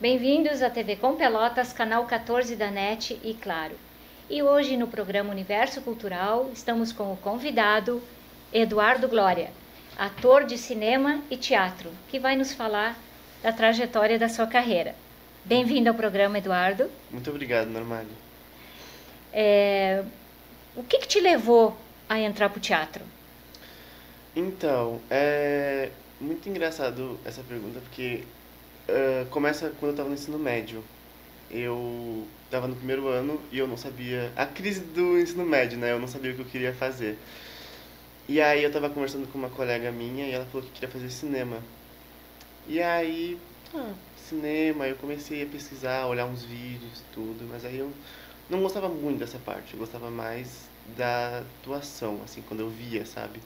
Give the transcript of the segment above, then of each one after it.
Bem-vindos à TV Com Pelotas, canal 14 da NET e Claro. E hoje no programa Universo Cultural estamos com o convidado Eduardo Glória, ator de cinema e teatro, que vai nos falar da trajetória da sua carreira. Bem-vindo ao programa, Eduardo. Muito obrigado, Normália. O que te levou a entrar para o teatro? Então, é muito engraçado essa pergunta, porque começa quando eu estava no ensino médio. Eu estava no primeiro ano e eu não sabia... A crise do ensino médio, né? Eu não sabia o que eu queria fazer. E aí eu estava conversando com uma colega minha e ela falou que queria fazer cinema. E aí, cinema, eu comecei a pesquisar, olhar uns vídeos, tudo, mas aí eu não gostava muito dessa parte, eu gostava mais da atuação, assim, quando eu via, sabe?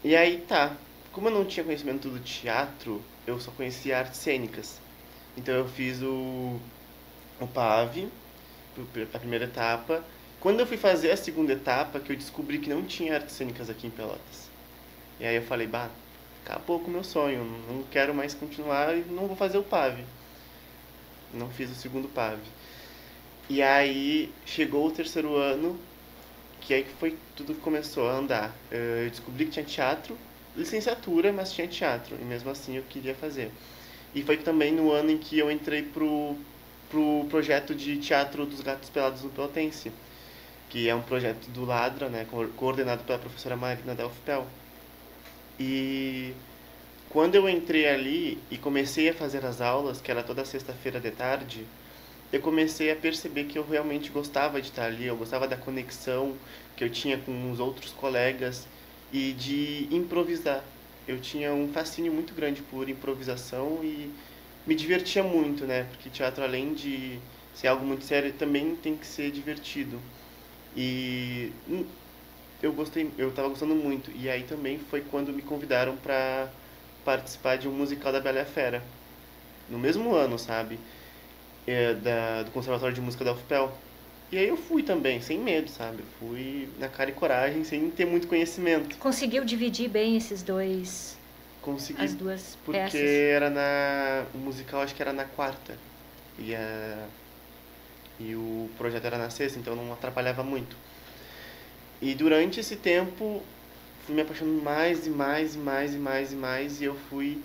E aí tá, como eu não tinha conhecimento do teatro, eu só conhecia artes cênicas. Então eu fiz o PAV, a primeira etapa. Quando eu fui fazer a segunda etapa, que eu descobri que não tinha artes cênicas aqui em Pelotas. E aí eu falei, bah, acabou com o meu sonho, não quero mais continuar e não vou fazer o PAV. Não fiz o segundo PAV. E aí chegou o terceiro ano, que aí que foi tudo que começou a andar. Eu descobri que tinha teatro, licenciatura, mas tinha teatro, e mesmo assim eu queria fazer. E foi também no ano em que eu entrei pro projeto de teatro dos Gatos Pelados no Pelotense, que é um projeto do Ladra, né, coordenado pela professora Marina da UFPEL. E quando eu entrei ali e comecei a fazer as aulas, que era toda sexta-feira de tarde, eu comecei a perceber que eu realmente gostava de estar ali, eu gostava da conexão que eu tinha com os outros colegas e de improvisar. Eu tinha um fascínio muito grande por improvisação e me divertia muito, né? Porque teatro, além de ser algo muito sério, também tem que ser divertido. E eu estava gostando muito. E aí também foi quando me convidaram para participar de um musical da Bela e a Fera. No mesmo ano, sabe? Do Conservatório de Música da UFPEL. E aí eu fui também, sem medo, sabe? Fui na cara e coragem, sem ter muito conhecimento. Conseguiu dividir bem as Consegui duas porque peças? o musical acho que era na quarta. E, e o projeto era na sexta, então não atrapalhava muito. E durante esse tempo fui me apaixonando mais e mais e mais e mais e mais e eu fui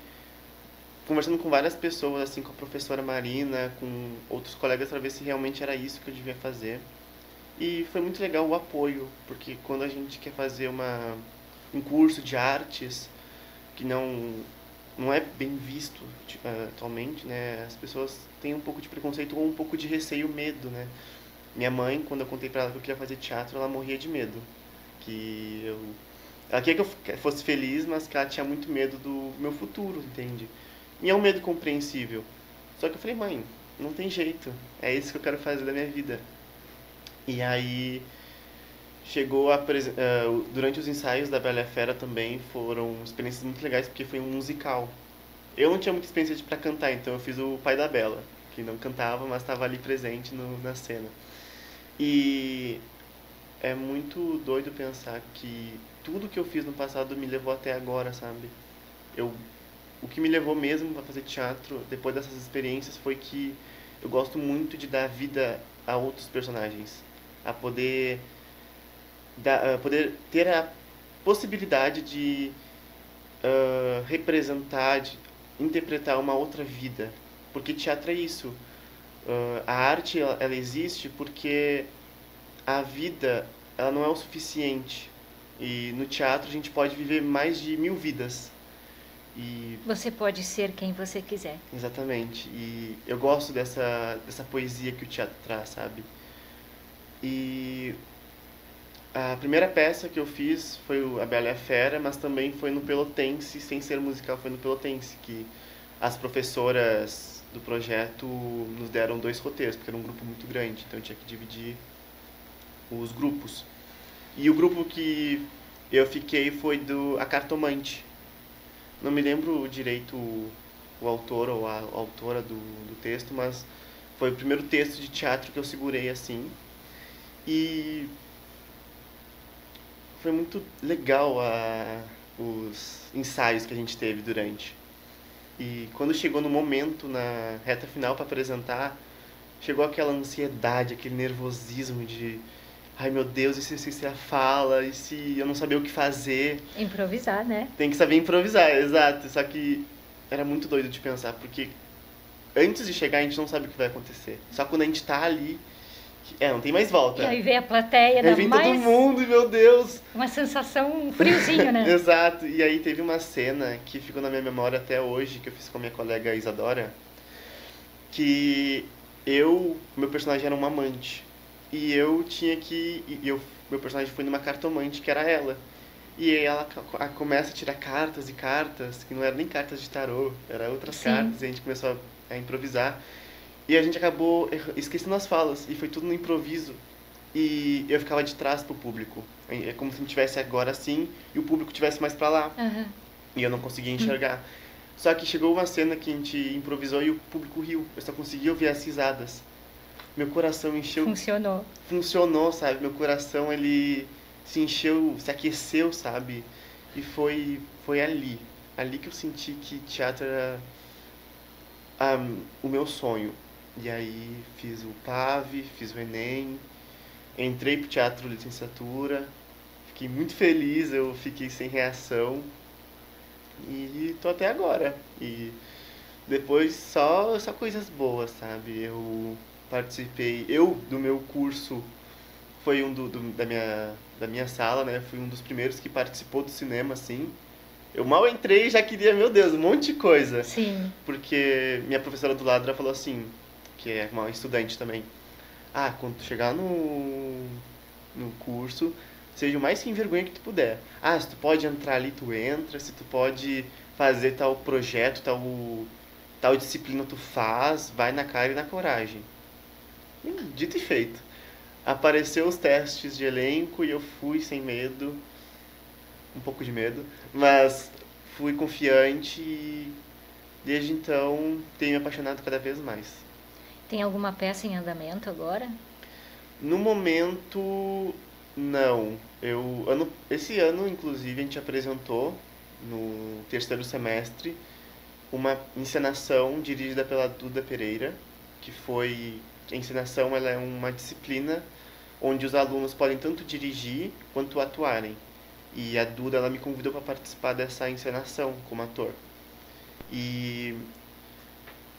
conversando com várias pessoas, assim, com a professora Marina, com outros colegas para ver se realmente era isso que eu devia fazer. E foi muito legal o apoio, porque quando a gente quer fazer um curso de artes que não é bem visto atualmente, né? As pessoas têm um pouco de preconceito ou um pouco de receio, medo, né? Minha mãe, quando eu contei pra ela que eu queria fazer teatro, ela morria de medo. Que eu Ela queria que eu fosse feliz, mas que ela tinha muito medo do meu futuro, entende? E é um medo compreensível. Só que eu falei, mãe, não tem jeito. É isso que eu quero fazer da minha vida. E aí chegou durante os ensaios da Bela e a Fera também foram experiências muito legais porque foi um musical. Eu não tinha muita experiência para cantar, então eu fiz o pai da Bela, que não cantava, mas estava ali presente na cena. E é muito doido pensar que tudo que eu fiz no passado me levou até agora, sabe? Eu, o que me levou mesmo a fazer teatro depois dessas experiências foi que eu gosto muito de dar vida a outros personagens, a poder ter a possibilidade de representar, de interpretar uma outra vida. Porque teatro é isso. A arte ela existe porque a vida ela não é o suficiente. E no teatro a gente pode viver mais de 1000 vidas. E Você pode ser quem você quiser. exatamente. E eu gosto dessa poesia que o teatro traz, sabe? E a primeira peça que eu fiz foi A Bela e a Fera, mas também foi no Pelotense, sem ser musical, foi no Pelotense, que as professoras do projeto nos deram dois roteiros, porque era um grupo muito grande, então eu tinha que dividir os grupos. E o grupo que eu fiquei foi do A Cartomante. Não me lembro direito o autor ou a autora do texto, mas foi o primeiro texto de teatro que eu segurei assim. E foi muito legal os ensaios que a gente teve durante. E quando chegou no momento, na reta final para apresentar, chegou aquela ansiedade, aquele nervosismo de, ai meu Deus, e se a fala, e se eu não saber o que fazer? Improvisar, né? Tem que saber improvisar, exato. Só que era muito doido de pensar, porque antes de chegar a gente não sabe o que vai acontecer. Só quando a gente tá ali, não tem mais volta. E aí vem a plateia, Aí dá vem todo mais mundo e meu Deus. uma sensação, um friozinho, né? Exato. E aí teve uma cena que ficou na minha memória até hoje, que eu fiz com a minha colega Isadora, que meu personagem era uma amante. E eu tinha que, meu personagem foi numa cartomante que era ela. E aí ela começa a tirar cartas e cartas, que não eram nem cartas de tarô, eram outras Sim. cartas, e a gente começou a improvisar. E a gente acabou esquecendo as falas, e foi tudo no improviso. E eu ficava de trás pro público. É como se a gente estivesse agora assim, e o público estivesse mais pra lá. Aham. E eu não conseguia enxergar. Só que chegou uma cena que a gente improvisou e o público riu. Eu só conseguia ouvir as risadas. Meu coração encheu. Funcionou. Funcionou, sabe? Meu coração, ele se encheu, se aqueceu, sabe? E foi ali. Ali que eu senti que teatro era o meu sonho. E aí fiz o PAV, fiz o Enem, entrei pro teatro licenciatura, fiquei muito feliz, eu fiquei sem reação e tô até agora. E depois só coisas boas, sabe? Eu participei, do meu curso, foi da minha sala, né? Fui um dos primeiros que participou do cinema, assim. Eu mal entrei e já queria, meu Deus, um monte de coisa. Sim. Porque minha professora do lado, ela falou assim, que é uma estudante também. Ah, quando tu chegar no curso, seja o mais sem vergonha que tu puder. Ah, se tu pode entrar ali, tu entra. Se tu pode fazer tal projeto, tal disciplina, tu faz. Vai na cara e na coragem. Dito e feito. Apareceu os testes de elenco e eu fui sem medo. Um pouco de medo. Mas fui confiante e desde então tenho me apaixonado cada vez mais. Tem alguma peça em andamento agora? No momento, não. Esse ano, inclusive, a gente apresentou, no terceiro semestre, uma encenação dirigida pela Duda Pereira, que foi... A encenação ela é uma disciplina onde os alunos podem tanto dirigir quanto atuarem. E a Duda ela me convidou para participar dessa encenação como ator. E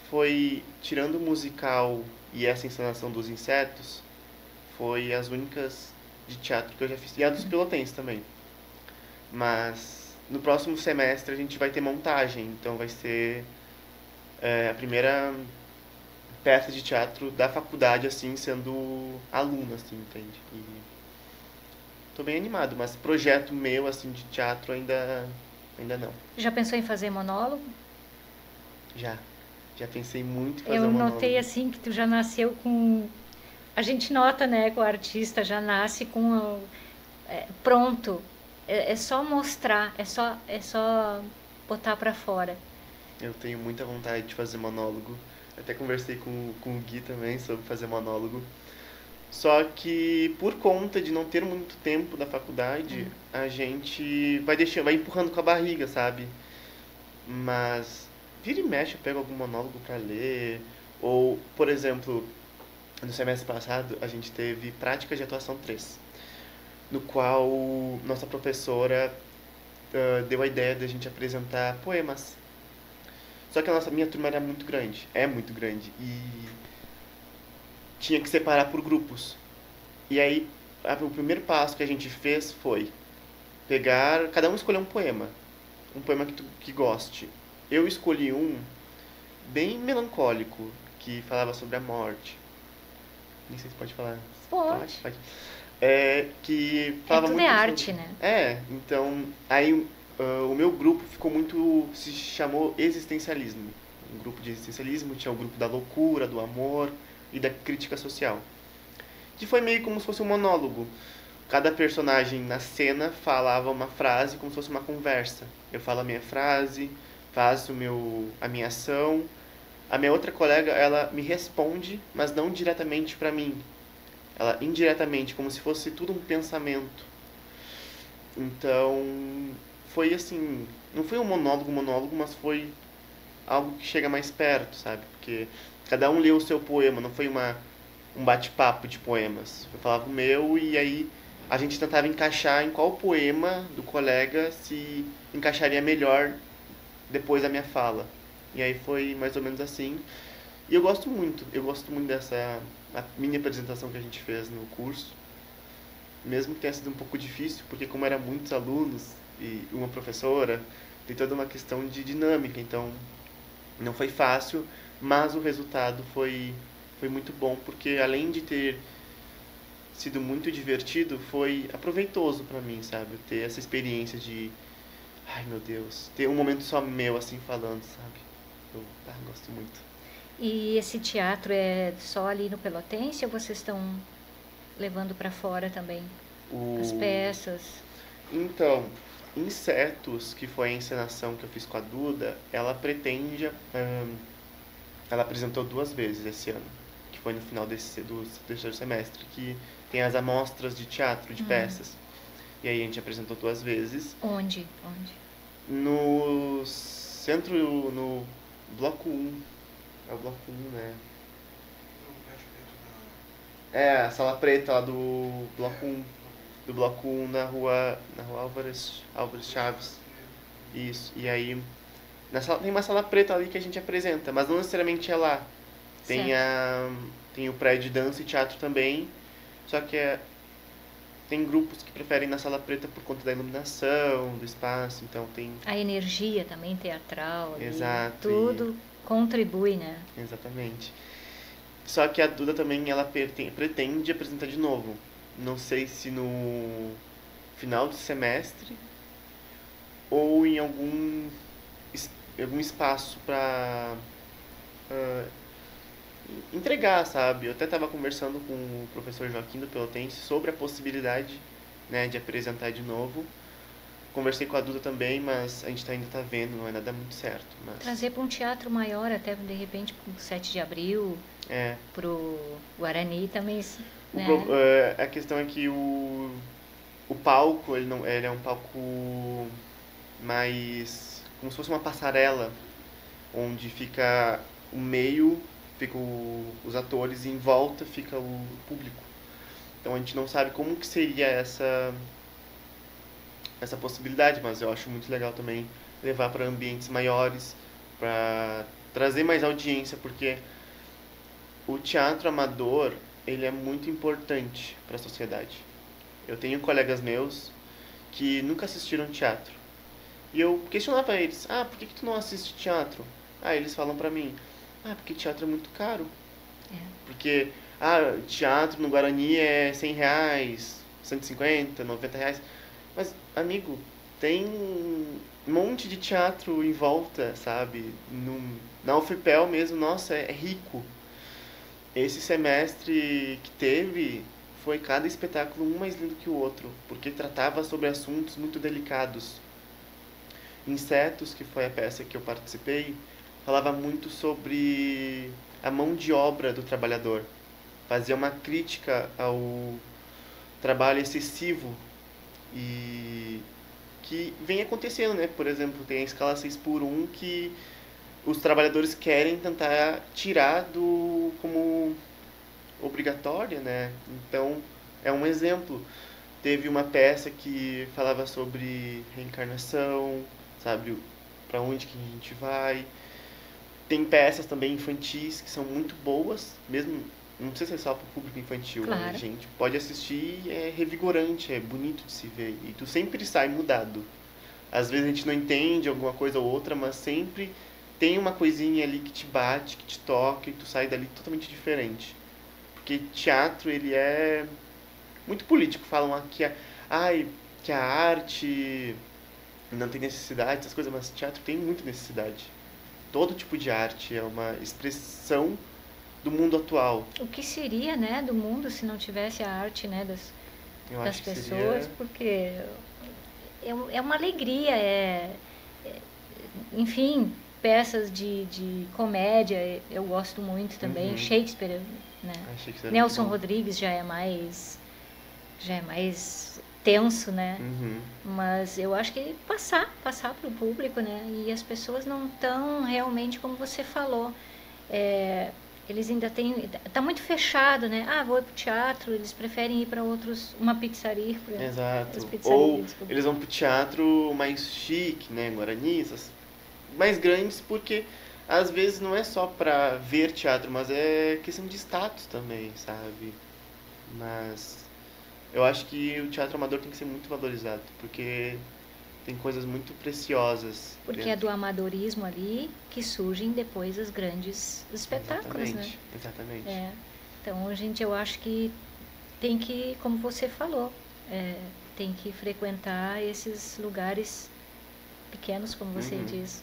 foi, tirando o musical e essa encenação dos insetos, foi as únicas de teatro que eu já fiz. E a dos pelotenses também. Mas no próximo semestre a gente vai ter montagem, então vai ser a primeira peça de teatro da faculdade, assim, sendo aluno, assim, entende? E tô bem animado, mas projeto meu, assim, de teatro ainda não. Já pensou em fazer monólogo? Já pensei muito em fazer Eu monólogo. notei assim que tu já nasceu com... A gente nota, né, que o artista já nasce com pronto. É só mostrar, é só botar pra fora. Eu tenho muita vontade de fazer monólogo. Até conversei com o Gui também sobre fazer monólogo. Só que por conta de não ter muito tempo da faculdade, a gente vai empurrando com a barriga, sabe? Mas vira e mexe eu pego algum monólogo pra ler. Ou, por exemplo, no semestre passado a gente teve prática de atuação 3, no qual nossa professora deu a ideia de a gente apresentar poemas. Só que minha turma era muito grande, é muito grande, e tinha que separar por grupos. E aí, o primeiro passo que a gente fez foi pegar, cada um escolher um poema que goste. Eu escolhi um bem melancólico, que falava sobre a morte. Nem sei se pode falar. Pode. Pode. Que falava tudo muito é arte, sobre... né? Então, aí o meu grupo ficou muito, se chamou existencialismo. Um grupo de existencialismo, tinha o grupo da loucura, do amor e da crítica social. Que foi meio como se fosse um monólogo. Cada personagem na cena falava uma frase como se fosse uma conversa. Eu falo a minha frase, faço a minha ação. A minha outra colega, ela me responde, mas não diretamente pra mim. Ela indiretamente, como se fosse tudo um pensamento. Então, foi assim, não foi um monólogo, mas foi algo que chega mais perto, sabe? Porque cada um leu o seu poema, não foi um bate-papo de poemas. Eu falava o meu e aí a gente tentava encaixar em qual poema do colega se encaixaria melhor depois da minha fala. E aí foi mais ou menos assim. E eu gosto muito dessa a mini apresentação que a gente fez no curso, mesmo que tenha sido um pouco difícil, porque como eram muitos alunos e uma professora, tem toda uma questão de dinâmica, então não foi fácil, mas o resultado foi muito bom, porque além de ter sido muito divertido, foi aproveitoso para mim, sabe? Ter essa experiência de, ai meu Deus, ter um momento só meu assim falando, sabe? Eu gosto muito. E esse teatro é só ali no Pelotense ou vocês estão levando para fora também as O... peças? Então, Insetos, que foi a encenação que eu fiz com a Duda, ela pretende. Ela apresentou 2 vezes esse ano, que foi no final do terceiro semestre, que tem as amostras de teatro, de peças. E aí a gente apresentou 2 vezes. Onde? Onde? No centro, no bloco 1. É o bloco 1, né? É, a sala preta lá do bloco 1. Do bloco 1 na rua Álvares Chaves. Isso. E aí tem uma sala preta ali que a gente apresenta, mas não necessariamente é lá. Tem, tem o prédio de dança e teatro também, só que tem grupos que preferem na sala preta por conta da iluminação, do espaço, então tem... A energia também teatral ali. Exato. Tudo contribui, né? Exatamente. Só que a Duda também, ela pretende apresentar de novo. Não sei se no final do semestre ou em algum espaço para entregar, sabe? Eu até estava conversando com o professor Joaquim do Pelotense sobre a possibilidade, né, de apresentar de novo. Conversei com a Duda também, mas a gente ainda está vendo, não é nada muito certo. Mas... Trazer para um teatro maior, até de repente para o 7 de abril, para o Guarani também, né? A questão é que o palco, ele é um palco mais como se fosse uma passarela, onde fica o meio, fica os atores e em volta fica o público. Então a gente não sabe como que seria essa possibilidade, mas eu acho muito legal também levar para ambientes maiores, para trazer mais audiência, porque o teatro amador, ele é muito importante para a sociedade. Eu tenho colegas meus que nunca assistiram teatro. E eu questionava eles, por que tu não assiste teatro? Eles falam pra mim, porque teatro é muito caro. Porque, teatro no Guarani é R$100, 150, R$90. Mas, amigo, tem um monte de teatro em volta, sabe? Na UFPEL mesmo, nossa, é rico. Esse semestre que teve, foi cada espetáculo um mais lindo que o outro, porque tratava sobre assuntos muito delicados. Insetos, que foi a peça que eu participei, falava muito sobre a mão de obra do trabalhador. Fazia uma crítica ao trabalho excessivo e que vem acontecendo, né? Por exemplo, tem a escala 6x1 que os trabalhadores querem tentar tirar como obrigatória, né? Então, é um exemplo. Teve uma peça que falava sobre reencarnação, sabe, para onde que a gente vai. Tem peças também infantis que são muito boas, mesmo não precisa ser só para o público infantil, claro. Né? A gente pode assistir, é revigorante, é bonito de se ver e tu sempre sai mudado. Às vezes a gente não entende alguma coisa ou outra, mas sempre tem uma coisinha ali que te bate, que te toca e tu sai dali totalmente diferente. Porque teatro, ele é muito político. Falam que que a arte não tem necessidade, essas coisas, mas teatro tem muita necessidade. Todo tipo de arte é uma expressão do mundo atual. O que seria, né, do mundo se não tivesse a arte, né, das pessoas, porque é uma alegria, enfim, peças de comédia, eu gosto muito também, Shakespeare, né? Shakespeare Nelson Rodrigues já é mais tenso, né? Uhum. Mas eu acho que passar para o público, né? E as pessoas não estão realmente como você falou. É, eles ainda têm... Tá muito fechado, né? Ah, vou pro teatro, eles preferem ir para uma pizzaria, por exemplo. As Exato. pizzarias, Ou desculpa. eles vão pro teatro mais chique, né, Guarani, essas mais grandes, porque às vezes não é só pra ver teatro, mas é questão de status também, sabe? Mas eu acho que o teatro amador tem que ser muito valorizado, porque tem coisas muito preciosas Porque é dentro. do amadorismo ali que surgem depois os grandes espetáculos, né? Exatamente, exatamente. É. Então, gente, eu acho que tem que, como você falou, tem que frequentar esses lugares pequenos, como você Uhum. diz.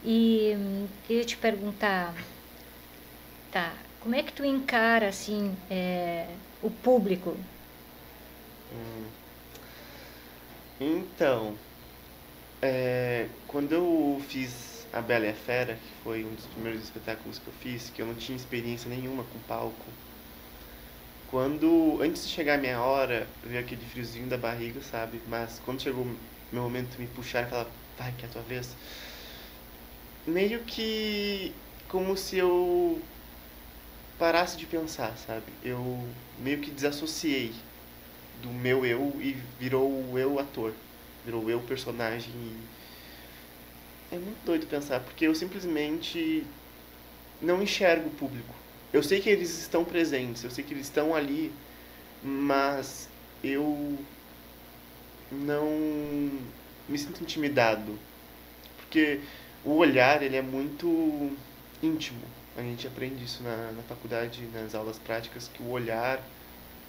E queria te perguntar, tá, como é que tu encara, assim, o público? Hum. Então, quando eu fiz A Bela e a Fera, que foi um dos primeiros espetáculos que eu fiz, que eu não tinha experiência nenhuma com palco, antes de chegar a minha hora, veio aquele friozinho da barriga, sabe? Mas quando chegou o meu momento, me puxaram e falaram, vai, que é a tua vez. Meio que como se eu parasse de pensar, sabe? Eu meio que desassociei do meu eu e virou o eu ator. Virou o eu personagem e é muito doido pensar, porque eu simplesmente não enxergo o público. Eu sei que eles estão presentes, eu sei que eles estão ali, mas eu não me sinto intimidado, porque o olhar ele é muito íntimo. A gente aprende isso na faculdade, nas aulas práticas, que o olhar,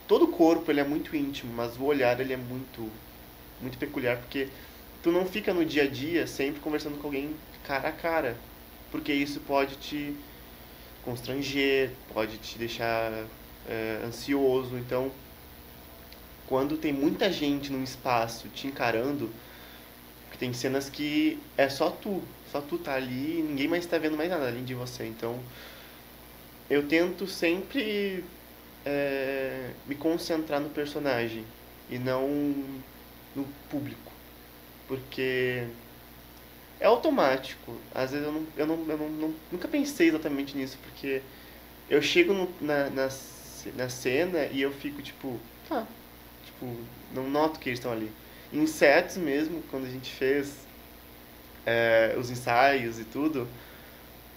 todo o corpo ele é muito íntimo, mas o olhar ele é muito peculiar, porque tu não fica no dia a dia sempre conversando com alguém cara a cara, porque isso pode te constranger, pode te deixar ansioso. Então, quando tem muita gente num espaço te encarando, porque tem cenas que é só tu tá ali e ninguém mais tá vendo mais nada além de você. Então, eu tento sempre me concentrar no personagem e não no público, porque é automático. Às vezes nunca pensei exatamente nisso, porque eu chego na cena e eu fico tipo, tá, tipo, não noto que eles estão ali. Em sets mesmo, quando a gente fez os ensaios e tudo,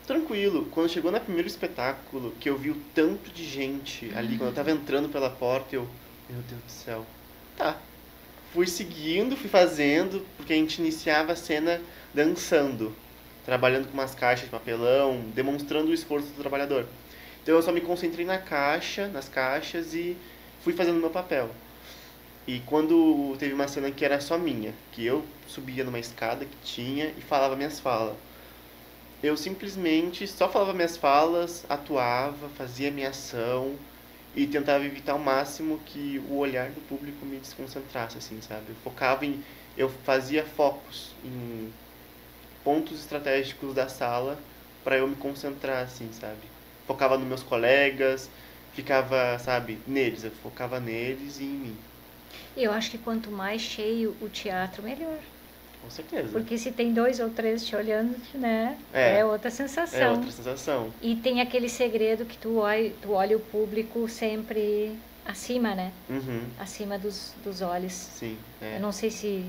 tranquilo. Quando chegou no primeiro espetáculo, que eu vi o tanto de gente ali, quando eu tava entrando pela porta, meu Deus do céu. Tá. Fui seguindo, fui fazendo, porque a gente iniciava a cena dançando, trabalhando com umas caixas de papelão, demonstrando o esforço do trabalhador. Então eu só me concentrei nas caixas e fui fazendo o meu papel. E quando teve uma cena que era só minha, que eu subia numa escada que tinha e falava minhas falas. Eu simplesmente só falava minhas falas, atuava, fazia minha ação e tentava evitar ao máximo que o olhar do público me desconcentrasse, assim, sabe? Eu fazia focos em pontos estratégicos da sala para eu me concentrar, assim, sabe? Focava nos meus colegas, ficava, sabe, neles, eu focava neles e em mim. Eu acho que quanto mais cheio o teatro, melhor. Com certeza. Porque se tem 2 ou 3 te olhando, né? É, É outra é sensação. outra sensação. E tem aquele segredo que tu olha o público sempre acima, né? Uhum, Acima dos olhos. sim, Eu é. não sei se...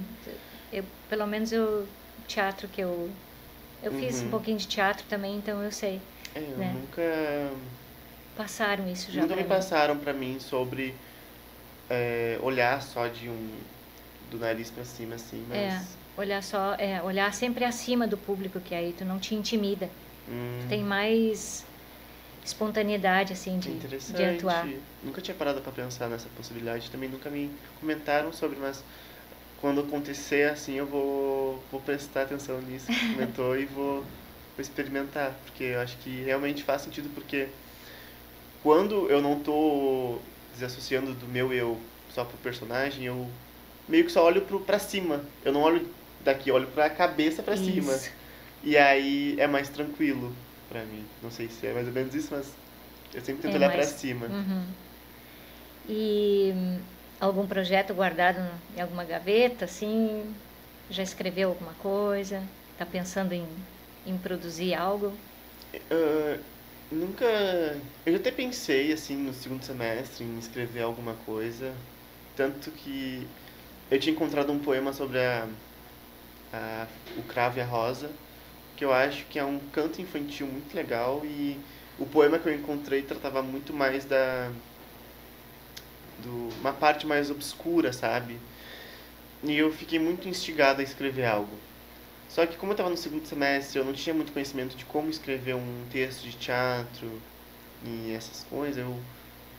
pelo menos teatro que eu fiz um Uhum. pouquinho de teatro também, então eu sei, Eu né? nunca. Passaram isso já Nunca pra me mim. passaram pra mim sobre olhar só do nariz pra cima, assim, mas. Olhar sempre acima do público, que aí tu não te intimida. Tu Hum, tem mais espontaneidade, assim, que de atuar. interessante. Nunca tinha parado pra pensar nessa possibilidade. Também nunca me comentaram sobre, mas quando acontecer, assim, vou prestar atenção nisso que tu comentou e vou experimentar. Porque eu acho que realmente faz sentido, porque quando eu não tô desassociando do meu eu só pro personagem, eu meio que só olho pra cima. Eu não olho daqui, eu olho pra cabeça pra cima. Isso. E aí é mais tranquilo pra mim. Não sei se é mais ou menos isso, mas eu sempre tento É olhar pra mais. cima. Uhum. E algum projeto guardado em alguma gaveta, assim? Já escreveu alguma coisa? Está pensando em produzir algo? Ah, nunca. Eu já até pensei, assim, no segundo semestre em escrever alguma coisa. Tanto que eu tinha encontrado um poema sobre o cravo e a rosa, que eu acho que é um canto infantil muito legal. E o poema que eu encontrei tratava muito mais uma parte mais obscura, sabe? E eu fiquei muito instigado a escrever algo. Só que como eu estava no segundo semestre, eu não tinha muito conhecimento de como escrever um texto de teatro e essas coisas, eu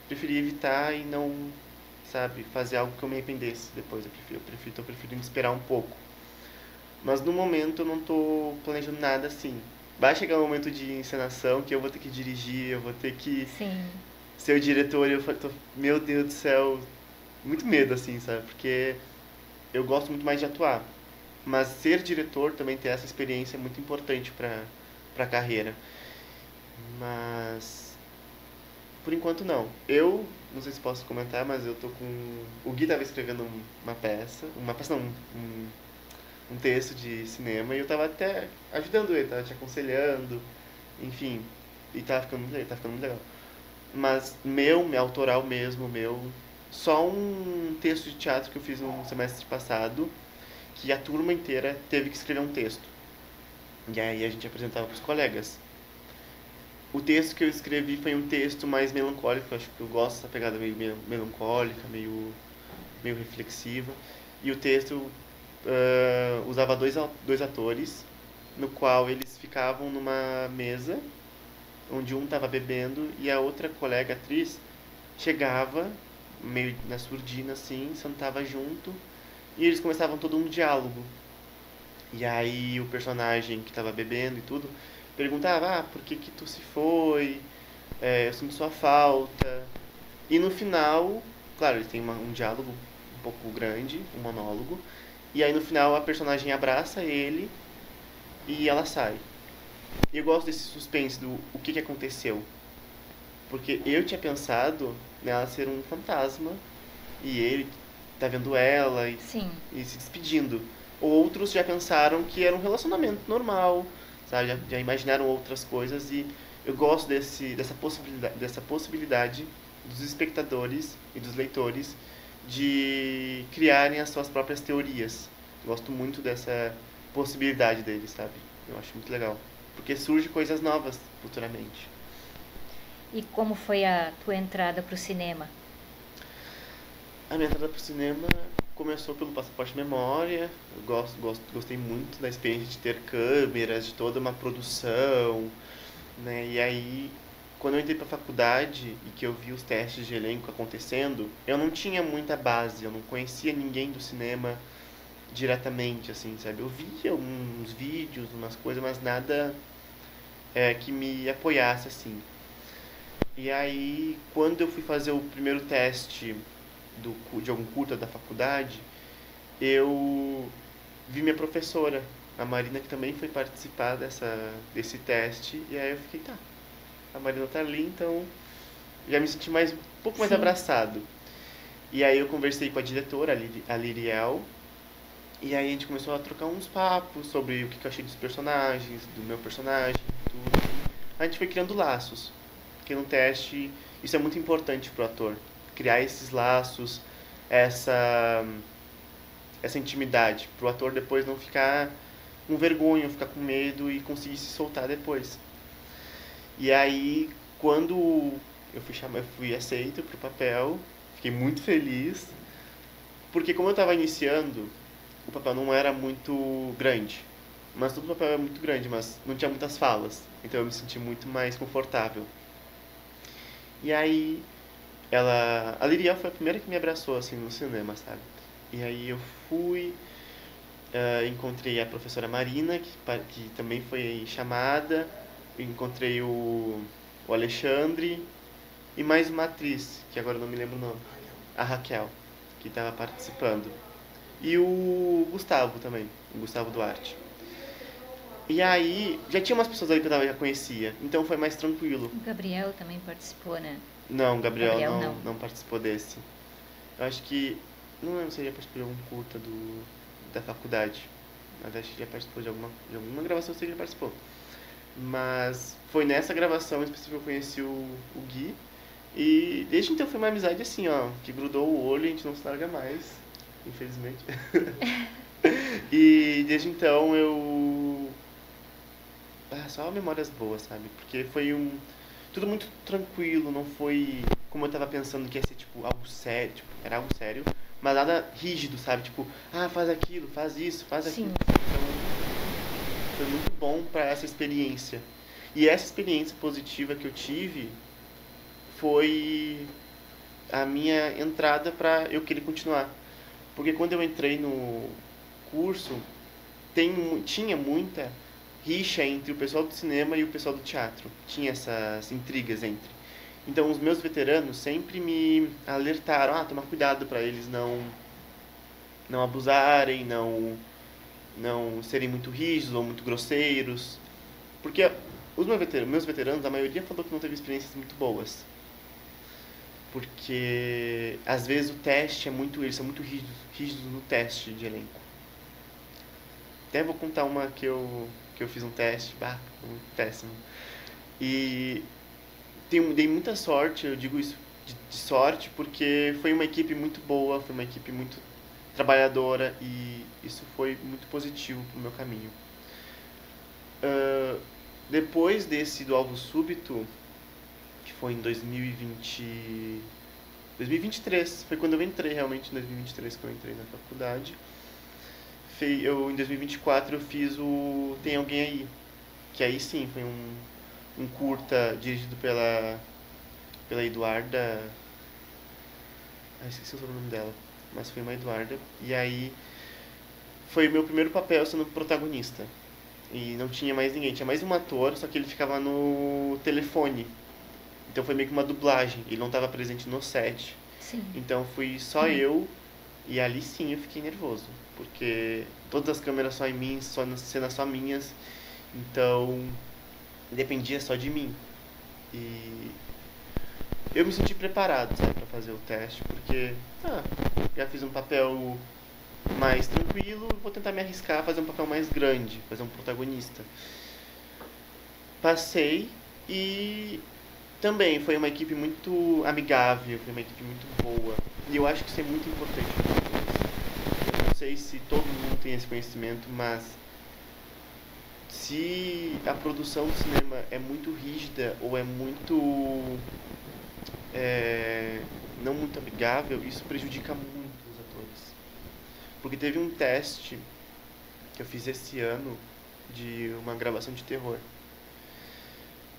preferi evitar e não, sabe, fazer algo que eu me arrependesse depois. Tô preferindo esperar um pouco. Mas no momento eu não tô planejando nada assim. Vai chegar um momento de encenação que eu vou ter que dirigir, eu vou ter que Sim, ser o diretor e meu Deus do céu, muito medo assim, sabe? Porque eu gosto muito mais de atuar. Mas ser diretor também ter essa experiência é muito importante para a carreira. Mas por enquanto não. Eu não sei se posso comentar, mas eu tô com o Gui tava escrevendo uma peça não, um texto de cinema e eu tava até ajudando ele, tava te aconselhando, enfim, e tá ficando muito legal. Mas meu autoral mesmo, só um texto de teatro que eu fiz no semestre passado, que a turma inteira teve que escrever um texto. E aí a gente apresentava para os colegas. O texto que eu escrevi foi um texto mais melancólico, acho que eu gosto dessa pegada meio melancólica, meio reflexiva. E o texto usava dois atores, no qual eles ficavam numa mesa, onde um estava bebendo e a outra colega atriz chegava, meio na surdina assim, sentava junto e eles começavam todo um diálogo. E aí o personagem que estava bebendo e tudo perguntava: "Ah, por que que tu se foi? Eu sinto sua falta". E no final, claro, eles têm um diálogo um pouco grande, um monólogo. E aí no final a personagem abraça ele e ela sai. E eu gosto desse suspense do o que que aconteceu. Porque eu tinha pensado nela ser um fantasma e ele tá vendo ela sim. e se despedindo. Outros já pensaram que era um relacionamento normal, sabe? Já imaginaram outras coisas e eu gosto dessa possibilidade dos espectadores e dos leitores de criarem as suas próprias teorias. Gosto muito dessa possibilidade deles, sabe? Eu acho muito legal. Porque surge coisas novas futuramente. E como foi a tua entrada para o cinema? A minha entrada pro cinema começou pelo Passaporte Memória. Eu gostei muito da experiência de ter câmeras, de toda uma produção, né? E aí, quando eu entrei pra faculdade e que eu vi os testes de elenco acontecendo, eu não tinha muita base, eu não conhecia ninguém do cinema diretamente, assim, sabe? Eu via uns vídeos, umas coisas, mas nada que me apoiasse, assim. E aí, quando eu fui fazer o primeiro teste de algum curta da faculdade, eu vi minha professora, a Marina, que também foi participar desse teste, e aí eu fiquei, tá, a Marina tá ali, então já me senti um pouco mais Sim. abraçado. E aí eu conversei com a diretora, a Liriel, e aí a gente começou a trocar uns papos sobre o que eu achei dos personagens, do meu personagem, tudo. A gente foi criando laços, porque no teste isso é muito importante pro ator, criar esses laços, essa essa intimidade, pro ator depois não ficar com vergonha, ficar com medo e conseguir se soltar depois. E aí, quando eu fui aceito pro papel, fiquei muito feliz, porque como eu estava iniciando, o papel não era muito grande. Mas todo o papel é muito grande, mas não tinha muitas falas. Então eu me senti muito mais confortável. E aí, a Liriel foi a primeira que me abraçou assim no cinema, sabe? E aí eu fui, encontrei a professora Marina, que também foi chamada, encontrei o Alexandre e mais uma atriz, que agora eu não me lembro o nome, a Raquel, que estava participando. E o Gustavo também, o Gustavo Duarte. E aí, já tinha umas pessoas ali que já conhecia, então foi mais tranquilo. O Gabriel também participou, né? Não, o Gabriel Gabriel não. não participou desse. Eu acho que, não lembro se ele já participou de algum curta da faculdade, mas acho que já participou de alguma gravação, eu sei que ele participou. Mas foi nessa gravação em específico que eu conheci o Gui. E desde então foi uma amizade assim, ó, que grudou o olho e a gente não se larga mais, infelizmente. E desde então eu. Ah, só memórias boas, sabe? Porque foi tudo muito tranquilo, não foi como eu tava pensando que ia ser tipo algo sério, tipo, era algo sério, mas nada rígido, sabe? Tipo, ah, faz aquilo, faz isso, faz aquilo. Sim. Então foi muito bom para essa experiência. E essa experiência positiva que eu tive foi a minha entrada para eu querer continuar. Porque quando eu entrei no curso, tinha muita rixa entre o pessoal do cinema e o pessoal do teatro. Tinha essas intrigas entre. Então os meus veteranos sempre me alertaram, tomar cuidado para eles não abusarem, não serem muito rígidos ou muito grosseiros. Porque os meus veteranos, a maioria falou que não teve experiências muito boas. Porque às vezes o teste eles são muito rígidos no teste de elenco. Até vou contar uma que eu fiz um teste, muito péssimo. E dei muita sorte, eu digo isso de sorte, porque foi uma equipe muito boa, foi uma equipe muito trabalhadora e isso foi muito positivo pro meu caminho. Depois desse do Alvo Súbito, que foi em 2023, foi quando eu entrei realmente em 2023 que eu entrei na faculdade. Em 2024 eu fiz o Tem Alguém Aí, que aí sim foi um curta dirigido pela Eduarda. Esqueci o nome dela, mas foi uma Eduarda. E aí foi o meu primeiro papel sendo protagonista. E não tinha mais ninguém, tinha mais um ator, só que ele ficava no telefone. Então foi meio que uma dublagem, ele não estava presente no set. Sim. Então fui só eu, e ali sim eu fiquei nervoso, porque todas as câmeras só em mim, só nas cenas só minhas, então dependia só de mim. E eu me senti preparado, sabe, para fazer o teste, porque já fiz um papel mais tranquilo, vou tentar me arriscar a fazer um papel mais grande, fazer um protagonista. Passei e também foi uma equipe muito amigável, foi uma equipe muito boa. E eu acho que isso é muito importante para atores. Eu não sei se todo mundo tem esse conhecimento, mas se a produção do cinema é muito rígida ou é muito não muito amigável, isso prejudica muito os atores. Porque teve um teste que eu fiz esse ano de uma gravação de terror.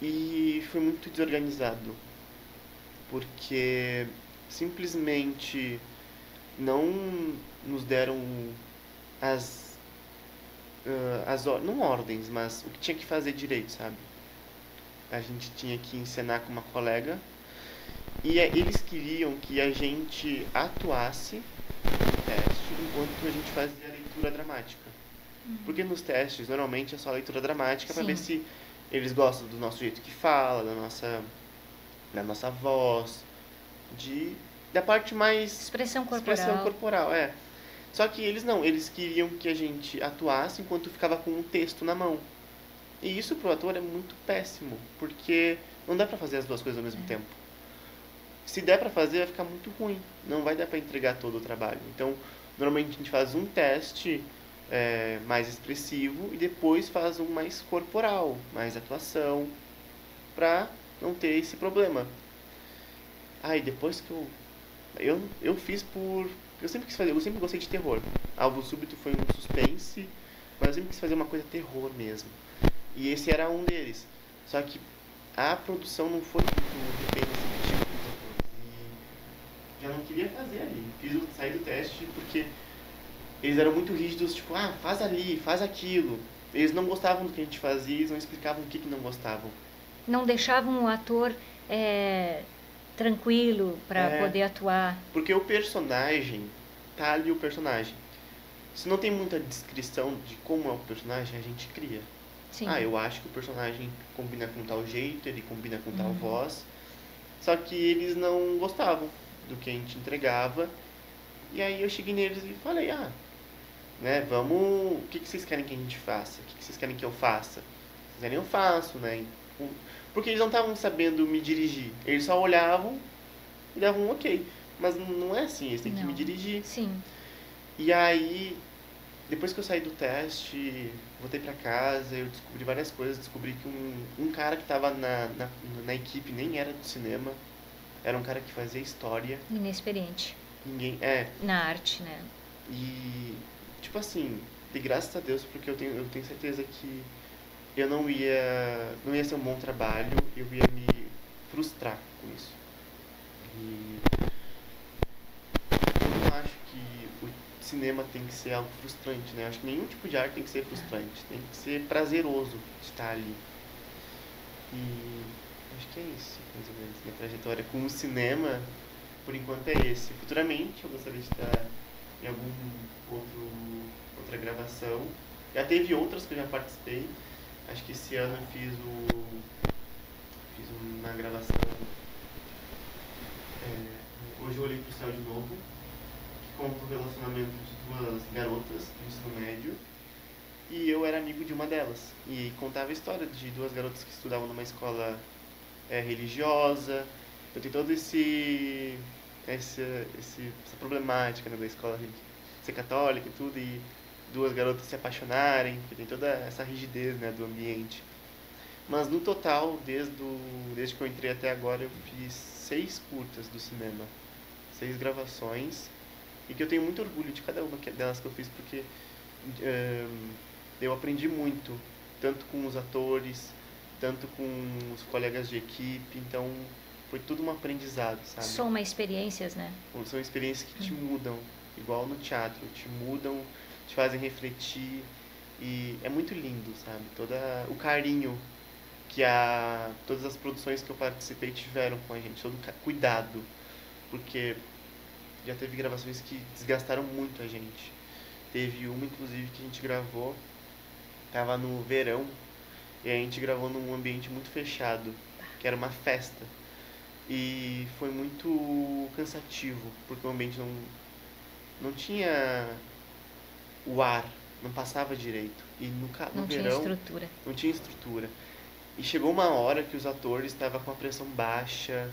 E foi muito desorganizado, porque simplesmente não nos deram as, não ordens, mas o que tinha que fazer direito, sabe? A gente tinha que encenar com uma colega e eles queriam que a gente atuasse no teste enquanto a gente fazia a leitura dramática. Porque nos testes, normalmente, é só a leitura dramática para ver se eles gostam do nosso jeito que fala, da nossa voz, da parte mais... Expressão Expressão corporal, é. Só que eles não, eles queriam que a gente atuasse enquanto ficava com um texto na mão. E isso pro ator é muito péssimo, porque não dá pra fazer as duas coisas ao mesmo tempo. Se der pra fazer, vai ficar muito ruim. Não vai dar pra entregar todo o trabalho. Então, normalmente a gente faz um teste mais expressivo e depois faz um mais corporal, mais atuação, pra não ter esse problema. E depois que eu fiz eu sempre quis fazer, eu sempre gostei de terror. Alvo Súbito foi um suspense, mas eu sempre quis fazer uma coisa terror mesmo. E esse era um deles. Só que a produção não foi muito bem receptiva com os atores. E já não queria fazer ali. Saí do teste porque eles eram muito rígidos, tipo, faz ali, faz aquilo. Eles não gostavam do que a gente fazia, eles não explicavam o que não gostavam. Não deixavam o ator tranquilo para poder atuar. Porque o personagem, tá ali o personagem. Se não tem muita descrição de como é o personagem, a gente cria. Sim. Eu acho que o personagem combina com tal jeito, ele combina com tal voz. Só que eles não gostavam do que a gente entregava E aí eu cheguei neles e falei, né, vamos, o que vocês querem que a gente faça? O que vocês querem que eu faça? Se quiserem eu faço, né? Porque eles não estavam sabendo me dirigir. Eles só olhavam e davam um ok. Mas não é assim, eles têm que me Não. dirigir. Sim. E aí, depois que eu saí do teste, voltei pra casa, eu descobri várias coisas. Descobri que um cara que tava na equipe nem era do cinema. Era um cara que fazia história. Inexperiente. Ninguém. Na arte, né? E, tipo assim, de graças a Deus, porque eu tenho certeza que eu não ia ser um bom trabalho, eu ia me frustrar com isso. E eu não acho que o cinema tem que ser algo frustrante, né? Eu acho que nenhum tipo de arte tem que ser frustrante, tem que ser prazeroso de estar ali. E acho que é isso, mais ou menos. Minha trajetória com o cinema, por enquanto, é esse. Futuramente eu gostaria de estar em algum outra gravação. Já teve outras que eu já participei. Acho que esse ano eu fiz uma gravação. Hoje eu olhei pro céu de novo, que conta o relacionamento de duas garotas do ensino médio. E eu era amigo de uma delas. E contava a história de duas garotas que estudavam numa escola religiosa. Eu tenho todo essa problemática, né, da escola ser católica e tudo, e duas garotas se apaixonarem, porque tem toda essa rigidez, né, do ambiente. Mas no total, desde que eu entrei até agora, eu fiz 6 curtas do cinema, 6 gravações, e que eu tenho muito orgulho de cada uma delas que eu fiz, porque eu aprendi muito, tanto com os atores, tanto com os colegas de equipe, então foi tudo um aprendizado, sabe? Soma experiências, né? São experiências que te mudam, igual no teatro, te mudam, te fazem refletir, e é muito lindo, sabe? Todo o carinho que todas as produções que eu participei tiveram com a gente, todo o cuidado, porque já teve gravações que desgastaram muito a gente. Teve uma, inclusive, que a gente gravou, tava no verão, e a gente gravou num ambiente muito fechado, que era uma festa. E foi muito cansativo, porque o ambiente não tinha o ar, não passava direito. E no Não tinha verão estrutura. não tinha estrutura. E chegou uma hora que os atores estavam com a pressão baixa,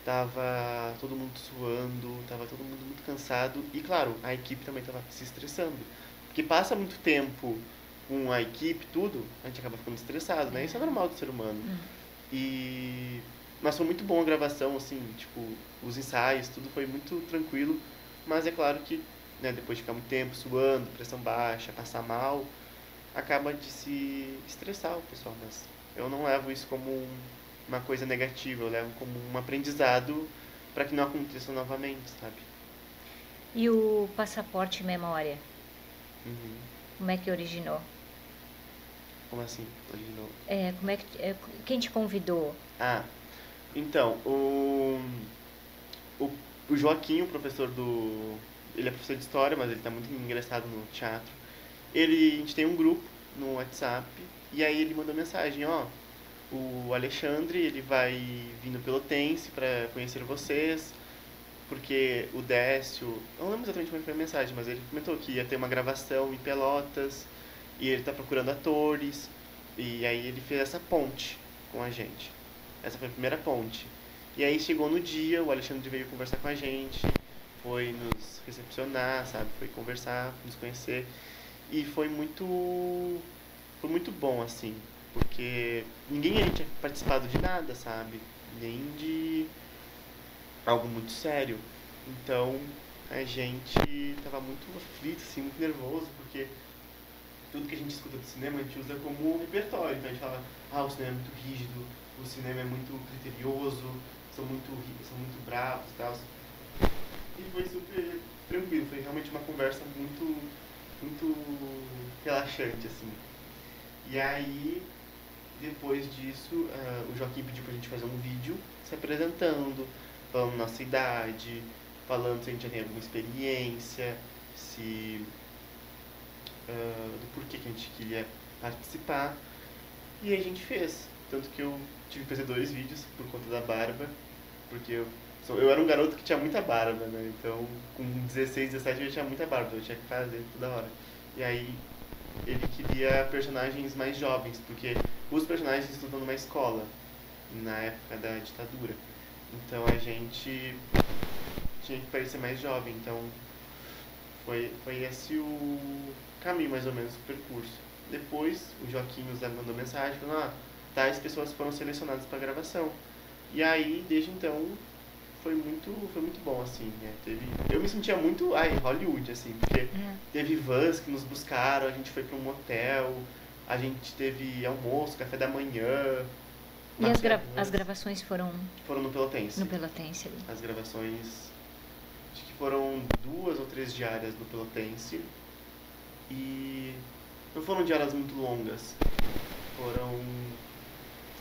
tava todo mundo suando, tava todo mundo muito cansado. E claro, a equipe também tava se estressando. Porque passa muito tempo com a equipe, tudo, a gente acaba ficando estressado, né? Isso é normal do ser humano. E mas foi muito bom a gravação, assim, tipo, os ensaios, tudo foi muito tranquilo. Mas é claro que, né, depois de ficar muito tempo suando, pressão baixa, passar mal, acaba de se estressar o pessoal. Mas eu não levo isso como uma coisa negativa, eu levo como um aprendizado para que não aconteça novamente, sabe? E o Passaporte Memória? Uhum. Como é que originou? Como assim? Original? Como é que, quem te convidou? Então, o Joaquim, o professor ele é professor de história, mas ele está muito ingressado no teatro. A gente tem um grupo no WhatsApp, e aí ele mandou mensagem, o Alexandre, ele vai vir no Pelotense para conhecer vocês, porque o Décio, eu não lembro exatamente como foi a mensagem, mas ele comentou que ia ter uma gravação em Pelotas, e ele está procurando atores, e aí ele fez essa ponte com a gente. Essa foi a primeira ponte. E aí chegou no dia, o Alexandre veio conversar com a gente, foi nos recepcionar, sabe? Foi conversar, nos conhecer. E foi muito bom, assim, porque ninguém aí tinha participado de nada, sabe? Nem de algo muito sério. Então a gente tava muito aflito, assim, muito nervoso, porque tudo que a gente escuta do cinema a gente usa como repertório. Então a gente fala, o cinema é muito rígido, o cinema é muito criterioso, são muito bravos e tal. E foi super tranquilo, foi realmente uma conversa muito, muito relaxante, assim. E aí, depois disso, o Joaquim pediu pra gente fazer um vídeo se apresentando, falando nossa idade, falando se a gente já tem alguma experiência, se do porquê que a gente queria participar. E aí a gente fez. Tanto que eu tive que fazer 2 vídeos por conta da barba, porque eu Eu era um garoto que tinha muita barba, né? Então, com 16, 17 eu tinha muita barba, eu tinha que fazer toda hora. E aí, ele queria personagens mais jovens, porque os personagens estudam numa escola, na época da ditadura. Então, a gente tinha que parecer mais jovem. Então, foi esse o caminho, mais ou menos, o percurso. Depois, o Joaquim nos mandou mensagem, falando, tais pessoas foram selecionadas para gravação. E aí, desde então, foi muito bom, assim, né? Eu me sentia muito, Hollywood, assim, porque teve vans que nos buscaram, a gente foi para um motel, a gente teve almoço, café da manhã. E as gravações foram no Pelotense. No Pelotense ali. As gravações, acho que foram 2 ou 3 diárias no Pelotense. E não foram diárias muito longas. Foram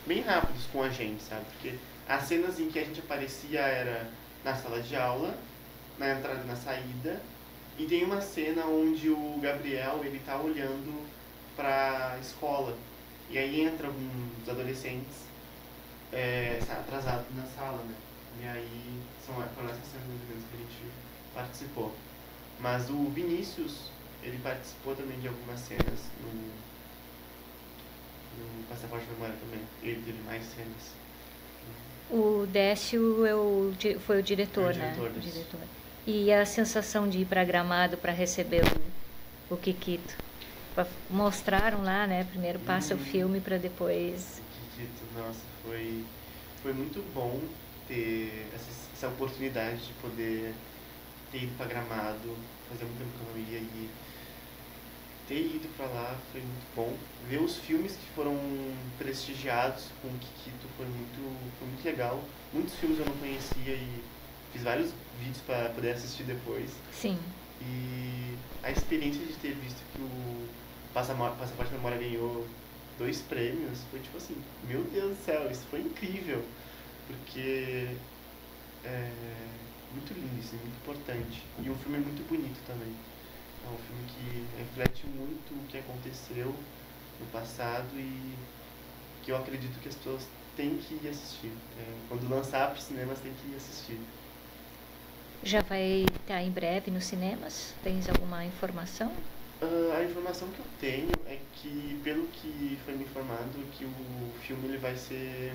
bem rápidos com a gente, sabe? Porque as cenas em que a gente aparecia era na sala de aula, na entrada e na saída. E tem uma cena onde o Gabriel, ele tá olhando pra escola. E aí entra alguns adolescentes atrasados na sala, né? E aí foram essas cenas que a gente participou. Mas o Vinícius, ele participou também de algumas cenas no Passaporte Memória também. Ele teve mais cenas. O Décio foi o diretor, né? O diretor. E a sensação de ir para Gramado para receber o Kikito? Mostraram lá, né? Primeiro passa o filme para depois... O Kikito, nossa, foi muito bom ter essa oportunidade de poder ter ido para Gramado, fazer muito tempo que eu não ia e ter ido para lá foi muito bom. Ver os filmes que foram prestigiados com o Kikito foi muito legal. Muitos filmes eu não conhecia e fiz vários vídeos para poder assistir depois. Sim. E a experiência de ter visto que o Passaporte Memória ganhou 2 prêmios foi tipo assim, meu Deus do céu, isso foi incrível. Porque é muito lindo, isso é muito importante. E o filme é muito bonito também. É um filme que reflete muito o que aconteceu no passado e que eu acredito que as pessoas têm que ir assistir. Quando lançar para os cinemas, tem que ir assistir. Já vai estar em breve nos cinemas? Tens alguma informação? A informação que eu tenho é que, pelo que foi me informado, que o filme ele vai ser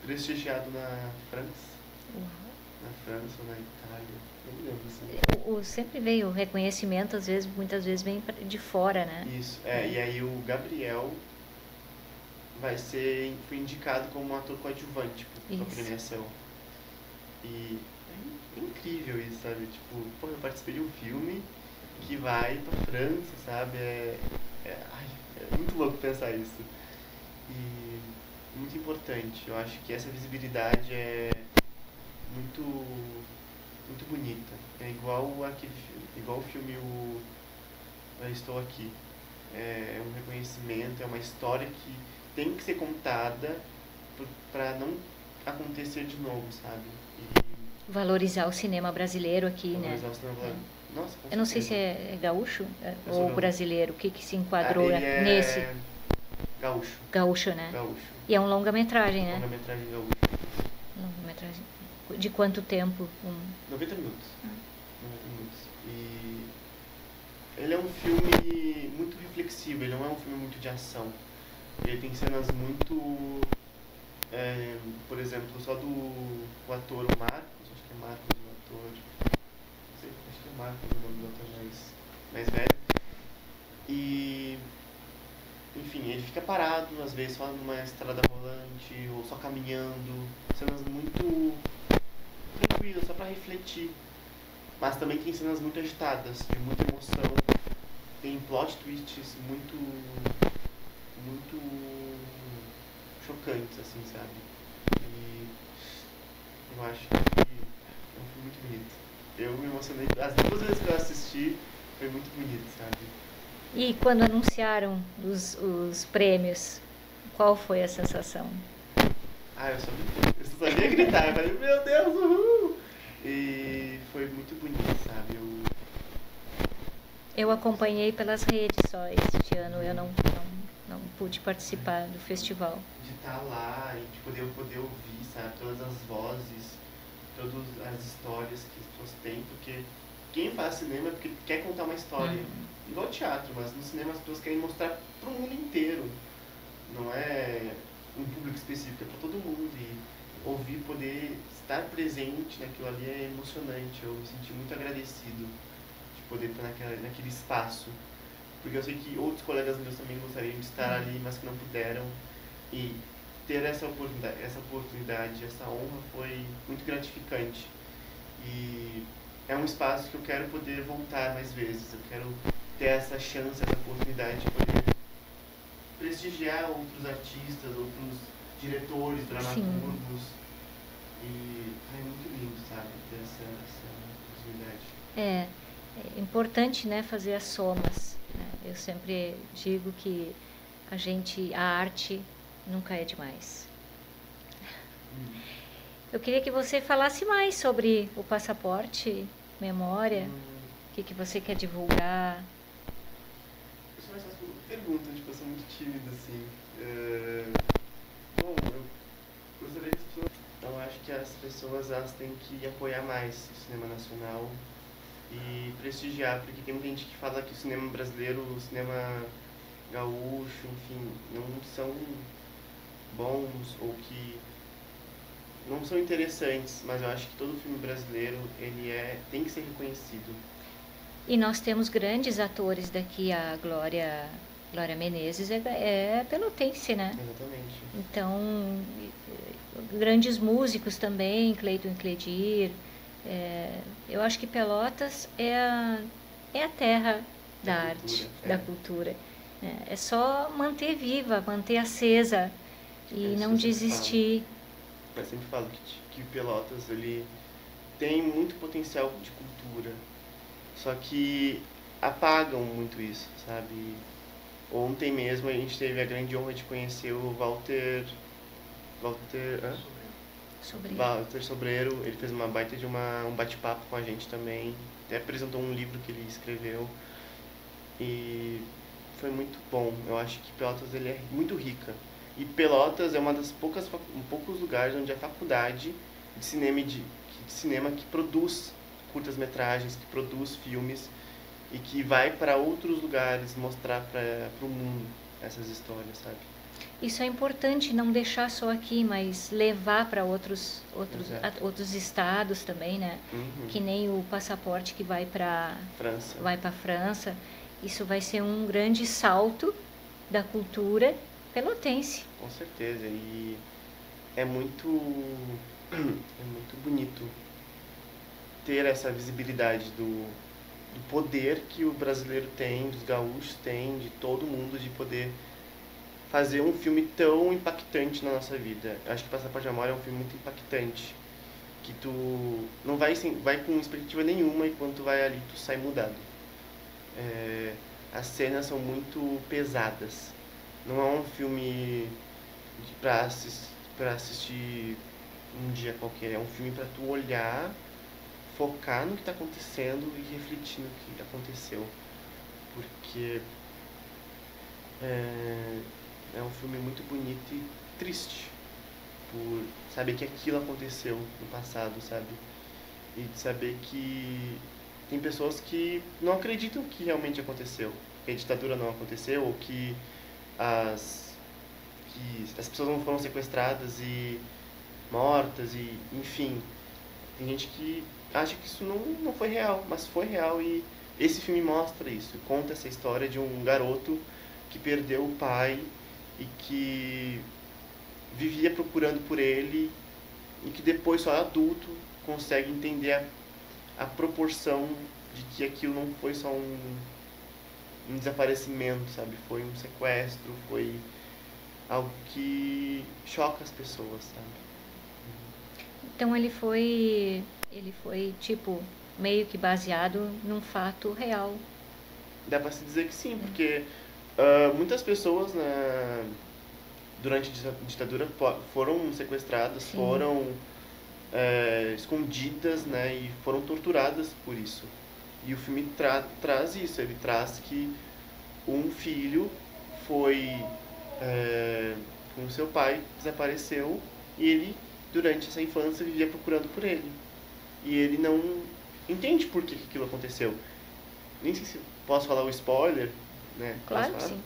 prestigiado na França. Uau. Na França ou na Itália, não me lembro assim. Sempre veio o reconhecimento, muitas vezes vem de fora, né? Isso, e aí o Gabriel foi indicado como ator coadjuvante pra premiação. E é incrível isso, sabe? Tipo, eu participei de um filme que vai pra França, sabe? É muito louco pensar isso. E muito importante. Eu acho que essa visibilidade é muito bonita. É igual o filme Eu Estou Aqui. É um reconhecimento, é uma história que tem que ser contada para não acontecer de novo, sabe? Valorizar o cinema brasileiro aqui, valorizar né? O cinema brasileiro. Nossa, eu não sei se é gaúcho ou brasileiro, o que se enquadrou nesse? Gaúcho. Gaúcho, né? Gaúcho. E é um longa-metragem, né? Longa-metragem gaúcho. Longa-metragem. De quanto tempo? 90 minutos. 90 minutos. E ele é um filme muito reflexivo, ele não é um filme muito de ação. Ele tem cenas muito... por exemplo, só do ator Marcos, acho que é Marcos o ator... Não sei, acho que é Marcos o nome do ator mais velho. E... Enfim, ele fica parado, às vezes só numa estrada rolante, ou só caminhando. Cenas muito tranquilas, só pra refletir. Mas também tem cenas muito agitadas, de muita emoção. Tem plot twists muito chocantes, assim, sabe? E eu acho que é um filme muito bonito. Eu me emocionei, as 2 vezes que eu assisti, foi muito bonito, sabe? E quando anunciaram os prêmios, qual foi a sensação? Eu só sabia gritar, eu falei, meu Deus, uhul! E foi muito bonito, sabe? Eu acompanhei pelas redes só este ano, eu não pude participar do festival. De estar lá e de poder ouvir, sabe? Todas as vozes todas as histórias que as pessoas têm, porque quem faz cinema é porque quer contar uma história, igual teatro, mas no cinema as pessoas querem mostrar para o mundo inteiro, não é um público específico, é para todo mundo, e ouvir, poder estar presente naquilo ali é emocionante. Eu me senti muito agradecido de poder estar naquele espaço, porque eu sei que outros colegas meus também gostariam de estar ali, mas que não puderam, e ter essa oportunidade, essa honra foi muito gratificante. E é um espaço que eu quero poder voltar mais vezes, eu quero ter essa chance, essa oportunidade de poder prestigiar outros artistas, outros diretores, dramaturgos. E é muito lindo, sabe, ter essa oportunidade. É importante, né, fazer as somas, né? Eu sempre digo que a arte nunca é demais. Eu queria que você falasse mais sobre o passaporte, memória, o que você quer divulgar. Eu sou mais fácil pergunta, tipo, eu sou muito tímido, assim. Bom, eu gostaria de pessoas. Então, acho que as pessoas elas têm que apoiar mais o cinema nacional e prestigiar, porque tem muita gente que fala que o cinema brasileiro, o cinema gaúcho, enfim, não são bons ou que não são interessantes, mas eu acho que todo filme brasileiro tem que ser reconhecido. E nós temos grandes atores daqui, a Glória Menezes é pelotense, né? Exatamente. Então, grandes músicos também, Cleiton e Cledir. Eu acho que Pelotas é a terra da arte, da cultura. É só manter viva, manter acesa e não desistir. Eu sempre falo que Pelotas ele tem muito potencial de cultura, só que apagam muito isso, sabe? Ontem mesmo a gente teve a grande honra de conhecer o Walter Sobreiro. Ele fez uma baita de um bate-papo com a gente também, até apresentou um livro que ele escreveu e foi muito bom. Eu acho que Pelotas ele é muito rica. E Pelotas é uma das poucos lugares onde a faculdade de cinema que produz curtas-metragens, que produz filmes e que vai para outros lugares mostrar para o mundo essas histórias, sabe? Isso é importante, não deixar só aqui, mas levar para outros estados também, né? Que nem o passaporte que vai para França. Isso vai ser um grande salto da cultura pelotense. Com certeza, e é muito bonito ter essa visibilidade do poder que o brasileiro tem, dos gaúchos tem, de todo mundo, de poder fazer um filme tão impactante na nossa vida. Acho que Passaporte de Amor é um filme muito impactante, que tu não vai com expectativa nenhuma e quando tu vai ali tu sai mudado. As cenas são muito pesadas. Não é um filme pra assistir um dia qualquer. É um filme pra tu olhar, focar no que tá acontecendo e refletir no que aconteceu. Porque é um filme muito bonito e triste por saber que aquilo aconteceu no passado, sabe? E de saber que tem pessoas que não acreditam que realmente aconteceu, que a ditadura não aconteceu, ou que as pessoas não foram sequestradas e mortas, e enfim. Tem gente que acha que isso não foi real, mas foi real, e esse filme mostra isso, conta essa história de um garoto que perdeu o pai e que vivia procurando por ele e que depois só adulto consegue entender a proporção de que aquilo não foi só um desaparecimento, sabe? Foi um sequestro, foi algo que choca as pessoas, sabe? Então ele foi tipo meio que baseado num fato real. Dá pra se dizer que sim, porque muitas pessoas durante a ditadura foram sequestradas, sim, foram escondidas, né, e foram torturadas por isso. E o filme traz isso, ele traz que um filho foi com seu pai, desapareceu, e ele, durante essa infância, vivia procurando por ele. e ele não entende por que aquilo aconteceu. Nem sei se posso falar o spoiler, né? Claro que sim.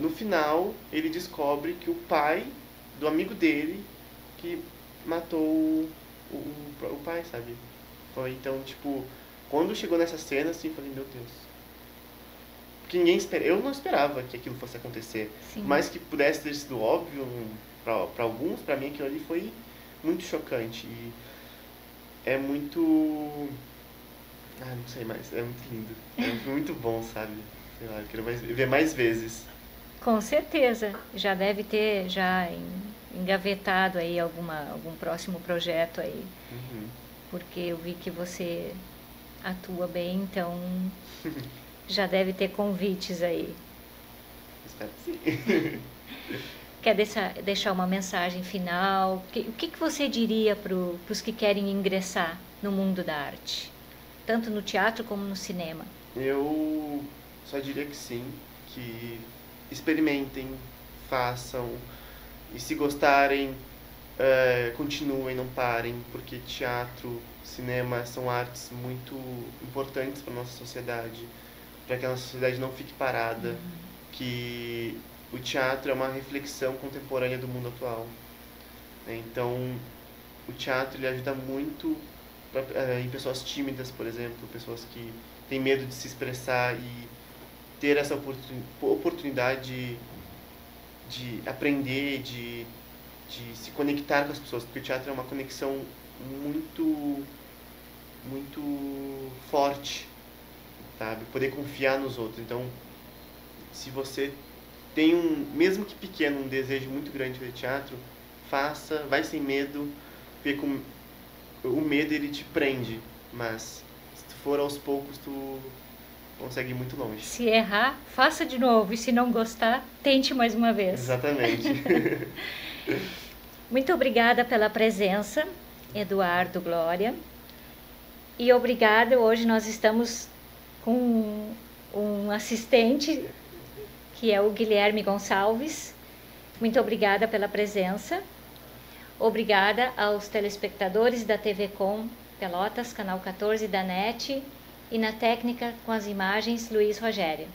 No final, ele descobre que o pai do amigo dele que matou o pai, sabe? Foi, então, tipo, quando chegou nessa cena, assim, eu falei, meu Deus. Porque eu não esperava que aquilo fosse acontecer. Sim. Por mais que pudesse ter sido óbvio para alguns, para mim aquilo ali foi muito chocante. E é muito... não sei mais, é muito lindo. É muito bom, sabe? Sei lá, eu quero ver mais vezes. Com certeza, já deve ter engavetado aí algum próximo projeto aí, porque eu vi que você atua bem, então já deve ter convites aí. Espero que sim. Quer deixar uma mensagem final? O que você diria para os que querem ingressar no mundo da arte, tanto no teatro como no cinema? Eu só diria que sim, que experimentem, façam, e se gostarem, continuem, não parem, porque teatro, cinema são artes muito importantes para a nossa sociedade, para que a nossa sociedade não fique parada, que o teatro é uma reflexão contemporânea do mundo atual. Então, o teatro ele ajuda muito em pessoas tímidas, por exemplo, pessoas que têm medo de se expressar e ter essa oportunidade de aprender, de se conectar com as pessoas, porque o teatro é uma conexão muito, muito forte, sabe? Poder confiar nos outros. Então, se você tem mesmo que pequeno, um desejo muito grande de teatro, faça, vai sem medo, porque o medo ele te prende, mas se tu for aos poucos, tu consegue ir muito longe. Se errar, faça de novo, e se não gostar, tente mais uma vez. Exatamente. Muito obrigada pela presença, Eduardo Glória. E obrigada, hoje nós estamos com um assistente, que é o Guilherme Gonçalves. Muito obrigada pela presença. Obrigada aos telespectadores da TV Com Pelotas, canal 14 da NET, e na técnica com as imagens, Luiz Rogério.